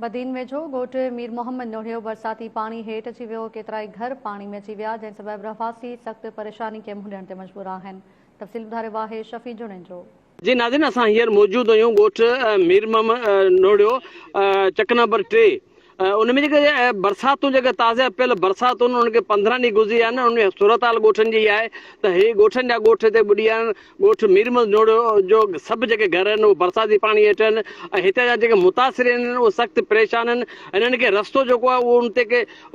बदीन वेझो ॻोठ मीर मोहम्मद नोड़ियो बरसाती पानी हेठि अची वियो। केतिराई घर पाणी में अची विया, जंहिं सबबि रहवासी सख़्त परेशानी खे मुंहुं ॾियण ते मजबूर आहिनि। तफ़सील ॿुधारियो आहे शफ़ी जुणेन जो। जी नाज़रीन, असां हींअर मौजूदु आहियूं ॻोठ मीर मोहम्मद नोड़ियो चक नंबर 3। उनमें जेके बरसातूं जेके ताज़ा पियल बरसातूं उनखे 15 ॾींहं गुज़री आहिनि। उनमें सूरत हाल ॻोठनि जी आहे त ही ॻोठनि जा ॻोठ हिते ॿुॾी विया आहिनि। ॻोठ मीर मोहम्मद नोड़ियो जो सभु जेके घर आहिनि उहे बरसाती पाणी हेठि आहिनि ऐं हिते जा जेके मुतासिर आहिनि उहे सख़्तु परेशान आहिनि। हिननि खे रस्तो जेको आहे उहो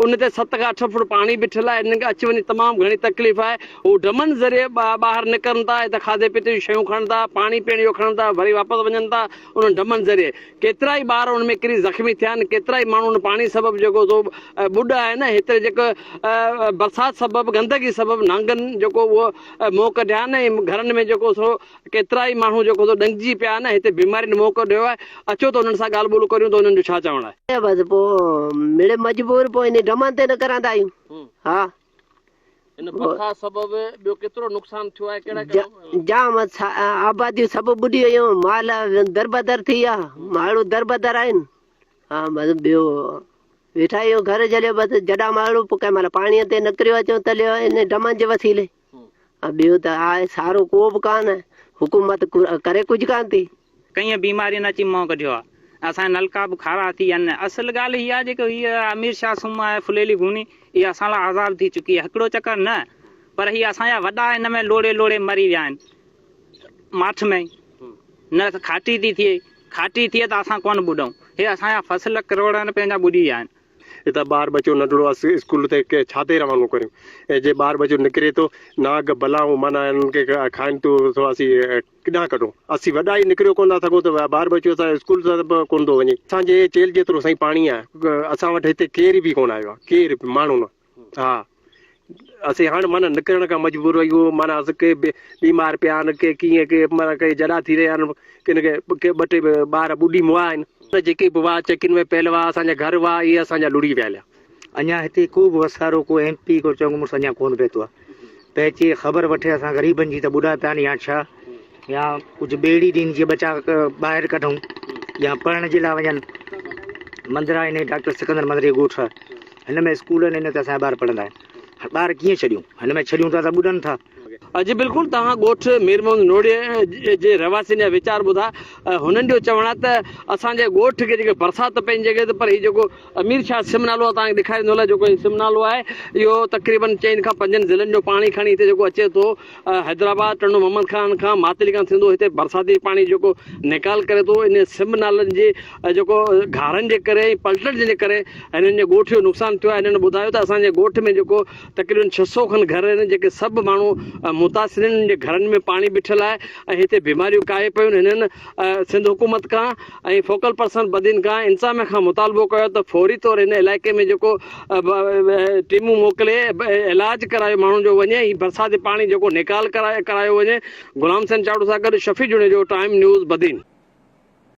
उन ते 7 खां 8 फुट पाणी बीठल आहे। हिननि खे अच वञ तमामु घणी तकलीफ़ आहे। हू ढमनि ज़रिए ॿाहिरि निकिरनि था, हिते खाधे पीते जूं शयूं खणनि था, पाणी पीअण जो खणनि था, वरी वापसि वञनि था उन्हनि ढमनि ज़रिए। केतिरा ई ॿार उन में किरी ज़ख़्मी थिया आहिनि, केतिरा ई माण्हू पाणी सबबु जेको सो ॿुॾा आहिनि। हिते जेको बरसाति सबबु गंदगी सबबु नांगनि जेको उहो मोह कढिया आहिनि ऐं घरनि में जेको सो केतिरा ई माण्हू जेको सो ॾंगिजी पिया आहिनि। हिते बीमारी मोह कढियो आहे। अचो त उन्हनि सां ॻाल्हि ॿोल करियूं त उन्हनि जो छा चवणु आहे। बसि पोइ मिड़े मजबूर पोइ इन ढमनि ते न करंदा आहियूं। हा, इन बरसाति सबबु ॿियो केतिरो नुक़सान थियो आहे? कहिड़ा जाम आबादियूं सभु ॿुॾी वियूं, माल दरबदर थी विया, माण्हू दरबदर आहिनि। हा, बसि ॿियो वेठा आहियूं, घर जलियो बसि। जॾहिं माण्हू पोइ कंहिं महिल पाणीअ ते निकिरियो अचो तलियो इन ढमनि जे वसीले। ॿियो त आहे सारो को बि कान, हुकूमत करे कुझु कान थी। कई बीमारी न अची मोह कढियो आहे। असांजा नलका बि खारा थी विया आहिनि। असुल ॻाल्हि हीअ आहे जेको हीअ अमीर शाह सूम आहे, फुलेली भूनी, इहा असां लाइ आज़ादु थी चुकी आहे। हिकिड़ो चकर न, पर हीअ असांजा वॾा हिन में लोड़े लोड़े मरी विया आहिनि माठ में। न खाटी थी थिए, खाटी थिए त असां कोन ॿुॾूं। हे असांजा फसल करोड़नि पंहिंजा ॿुॾी विया आहिनि। हितां ॿार बचो नंढड़ो स्कूल ते छा ते रवानो करियूं? ऐं जे ॿार बचो निकिरे थो नाग बलाऊं माना हिननि खे खाइनि थो असीं किॾां कढूं? असीं वॾा ई निकिरियो कोन था सघूं त ॿार बचो असां स्कूल सां कोन थो वञे। असांजे चेल जेतिरो साईं पाणी आहे, असां वटि हिते केर बि कोन आयो आहे, केर बि माण्हू न। हा, असीं हाणे माना निकिरण खां मजबूर आहियूं। माना के बीमार पिया आहिनि, के कीअं, के माना के जड़ा थी रहिया आहिनि, किन खे ॿ टे ॿार ॿुॾी मुआ आहिनि। जेके बि हुआ चेकिन में पयल हुआ, असांजा घर हुआ, इहे असांजा लुड़ी विया। अञा हिते को बि वसारो, को MP, को चङो अञा कोन पहुतो आहे। पहुचे ख़बर वठे असां ग़रीबनि जी त ॿुॾा पिया आहिनि या छा, या कुझु ॿेड़ी ॾींहुं जीअं बचा ॿाहिरि कढूं या पढ़ण जे लाइ वञनि। मंदिर आहिनि, डॉक्टर सिकंदर मंदिर ॻोठ आहे, हिन में स्कूल आहिनि, हिन ते असांजा ॿार पढ़ंदा आहिनि। ॿार कीअं छॾियूं? हिन में छॾियूं था त ॿुॾनि था। जी बिल्कुलु, तव्हां ॻोठ मीर मोहम्मद नोड़िये जे रहवासियुनि जा वीचार ॿुधा। हुननि जो चवणु आहे त असांजे ॻोठ खे जेके बरसाति पंहिंजी जॻह ते, पर हीउ जेको अमीर शाह सिम नालो आहे तव्हांखे ॾेखारींदो आहे, जेको सिम नालो आहे इहो तक़रीबन 4 खां 5 ज़िलनि जो पाणी खणी हिते जेको अचे थो। हैदराबाद टंडो मोहम्मद खान खां मातली खां थींदो हिते बरसाती पाणी जेको निकाल करे थो। इन सिम नालनि जे जेको घारनि जे करे, पलटण जे करे हिननि जे ॻोठ जो नुक़सानु थियो आहे। हिननि ॿुधायो त असांजे ॻोठ में जेको तक़रीबन 600 खनि घर आहिनि, जेके सभु माण्हू मुतासिरनि जे घरनि में पाणी बीठल आहे ऐं हिते बीमारियूं काए पियूं। हिननि सिंध हुकूमत खां ऐं फोकल पर्सन बदीन खां इंसाम खां मुतालबो कयो त फौरी तौरु हिन इलाइक़े में जेको टीमूं मोकिले इलाज करायो माण्हुनि जो वञे, ही बरसाती पाणी जेको निकाल करायो वञे। गुलाम हुसैन चावड़ो सां गॾु शफ़ी जुणे जो, टाइम न्यूज़ बदीन।